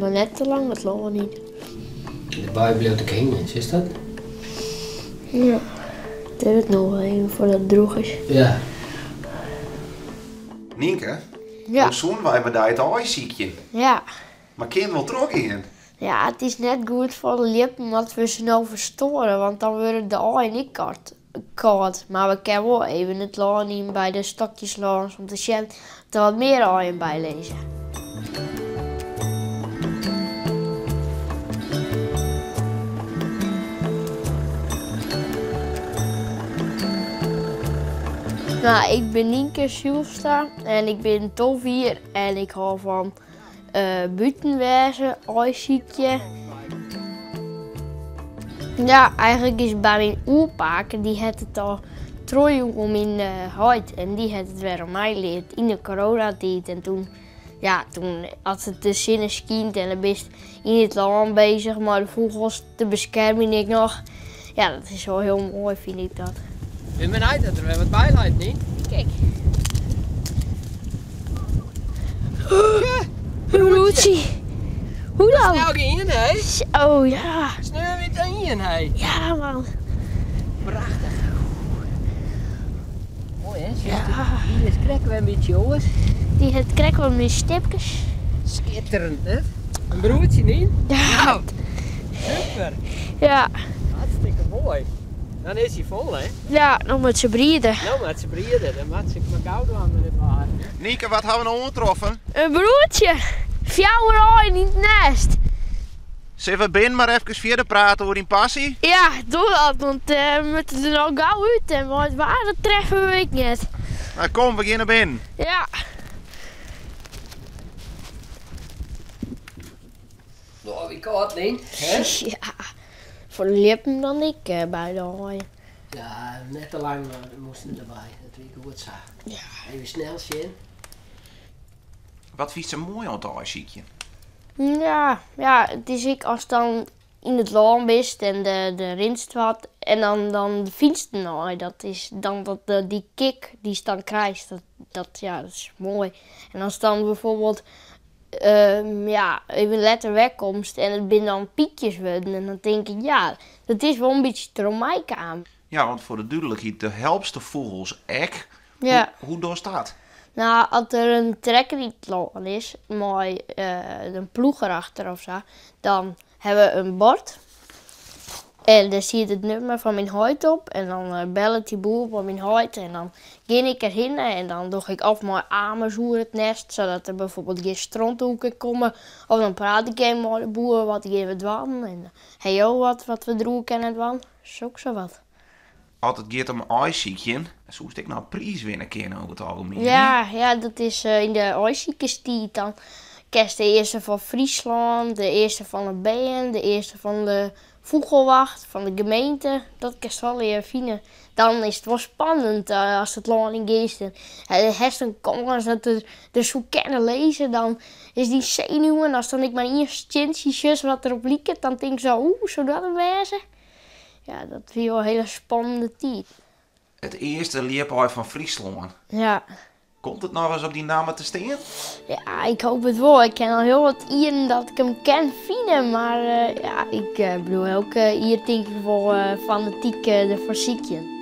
maar net te lang, dat loopt niet. De bibliotheek hingen, is dat? Ja, dat is het nog wel even voor dat droeg is. Ja. Nienke, Ja. hoe zoen wij bij het ijsziekje? Ja. Maar kind wel trok in. Ja, het is net goed voor de lippen dat we ze nou verstoren, want dan worden de ogen niet koud. Maar we kunnen wel even het laan bij de stokjes langs om te zien dat er wat meer ogen bij lezen. Nou, ik ben Nienke Sjoelstra en ik ben 12 jaar en ik hou van buitenwezen, ijsziekje. Ja, eigenlijk is bij mijn oerpaak, die had het al 3 jaar om in de huid en die had het weer aan mij geleerd in de coronatijd. En toen had het de zinnen skiend en dan best in het land bezig, maar de vogels te beschermen ik nog. Ja, dat is wel heel mooi, vind ik dat. Ik ben uit dat er weer wat bij lijkt, niet? Kijk. Broertje. Hoe dan? Snel geen, hè? Oh ja. Snel weer in, hè? Ja man. Prachtig. Mooi, hè? Ja. Hier krijgen we een beetje, jongens. Die het krijgen we met stipjes. Schitterend, hè? Een broertje, niet? Ja. Nou, super. Ja. Hartstikke mooi. Dan is hij vol, hè? Ja, nog met z'n brieden. Nou, met z'n brieën, dan maakt zich maar koud aan met het waar. Nienke, wat hebben we nou aangetroffen? Een broertje. Fjouwer niet nest. Zullen we binnen maar even verder praten over die passie? Ja, doe dat, want we moeten er nou gauw uit en wat waar treffen we ik niet. Nou kom, we beginnen binnen. Ja. Nou, wie koud, niet? Hè? Ja. Voor de lippen dan ik bij de haaien. Ja, net te lang, maar we moesten erbij. Dat weet ik goed zo. Ja. Even snel zien. Wat vind je zo mooi aan het ijsziekje? Ja, het is ik als dan in het land bent en de rinst wat en dan de finste nou, dat is dan die kick die je dan krijgt, dat is mooi. En als dan bijvoorbeeld even letter wegkomst en het binnen dan piekjes worden en dan denk ik dat is wel een beetje traumatic aan. Ja, want voor de duidelijkheid, de helpste vogels ek. Ja. Hoe doorstaat? Nou, als er een trekker in het land is, mooi een ploeg erachter of zo, dan hebben we een bord. En daar ziet het nummer van mijn huid op. En dan belt die boer van mijn huid. En dan ga ik erheen en dan doe ik af mijn armen zo het nest. Zodat er bijvoorbeeld geen stronthoeken komen. Of dan praat ik even met de boer wat ik even dwan. En hey joh, wat we droegen kennen dwan. Is ook zo wat. Altijd gaat om ijsziekje. Zo is ik nou prijs winnen kennen over het algemeen. Ja, dat is in de ijsziekestijd dan. Kerst de eerste van Friesland, de eerste van de band, de eerste van de vogelwacht, van de gemeente. Dat kerst wel leren vinden. Dan is het wel spannend als het lang in geest. De hersenen komen als dat er zo kennen lezen, dan is die zenuwen. Als dan ik mijn eerste chintjes wat erop liekt, dan denk ik zo, zou dat een wezen? Ja, dat is wel een hele spannende tijd. Het eerste leerpaai van Friesland. Ja. Komt het nog eens op die namen te staan? Ja, ik hoop het wel. Ik ken al heel wat ieren dat ik hem ken vinden, maar ik bedoel ook hier denk ik wel fanatiek de fysiekje.